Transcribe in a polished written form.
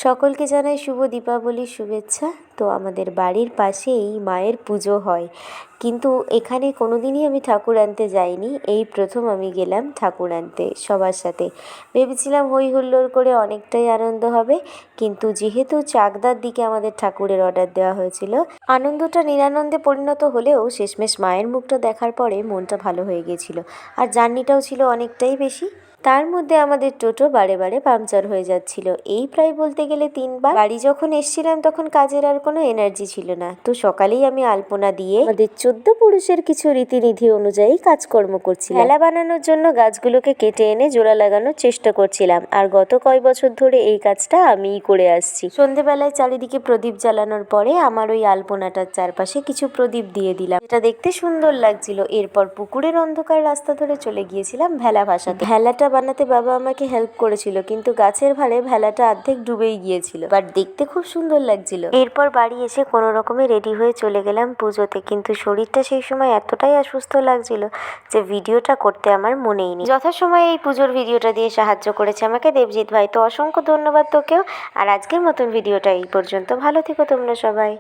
সকলকে জানাই শুভ দীপাবলির শুভেচ্ছা। তো আমাদের বাড়ির পাশেই মায়ের পুজো হয়, কিন্তু এখানে কোনোদিনই আমি ঠাকুর আনতে যাইনি। এই প্রথম আমি গেলাম ঠাকুর আনতে সবার সাথে। ভেবেছিলাম হই হুল্লোড় করে অনেকটাই আনন্দ হবে, কিন্তু যেহেতু চাকদার দিকে আমাদের ঠাকুরের অর্ডার দেওয়া হয়েছিল, আনন্দটা নিরানন্দে পরিণত হলেও শেষমেশ মায়ের মুখটা দেখার পরে মনটা ভালো হয়ে গিয়েছিল। আর জার্নিটাও ছিল অনেকটাই বেশি, তার মধ্যে আমাদের টোটো বারে বারে পাংচার হয়ে যাচ্ছিল। এই প্রায় বলতে গেলে 3বার। বাড়ি যখন এসছিলাম তখন কাজের আর কোনো এনার্জি ছিল না। তো সকালেই আমি আলপনা দিয়ে আমাদের 14 পুরুষের কিছু রীতিনীতি অনুযায়ী কাজকর্ম করছিলাম। ভেলা বানানোর জন্য গাছগুলোকে কেটে এনে জোড়া লাগানোর চেষ্টা করছিলাম, আর গত কয়েক বছর ধরে এই কাজটা আমিই করে আসছি। সন্ধেবেলায় চারিদিকে প্রদীপ জ্বালানোর পরে আমার ওই আলপনাটার চারপাশে কিছু প্রদীপ দিয়ে দিলাম, যেটা দেখতে সুন্দর লাগছিল। এরপর পুকুরের অন্ধকার রাস্তা ধরে চলে গিয়েছিলাম ভেলা ভাসাতে। ভেলাটা বানাতে বাবা আমাকে হেল্প করেছিল, কিন্তু গাছের ভারে ভেলাটা অর্ধেক ডুবেই গিয়েছিল, বাট দেখতে খুব সুন্দর লাগছিল। এরপর বাড়ি এসে কোনো রকমে রেডি হয়ে চলে গেলাম পুজোতে, কিন্তু শরীরটা সেই সময় এতটাই অসুস্থ লাগছিল যে ভিডিওটা করতে আমার মনেই নেই। যথাসময়ে এই পুজোর ভিডিওটা দিয়ে সাহায্য করেছে আমাকে দেবজিৎ ভাই, তো অসংখ্য ধন্যবাদ তোকেও। আর আজকের মতন ভিডিওটা এই পর্যন্ত। ভালো থেকো তোমরা সবাই।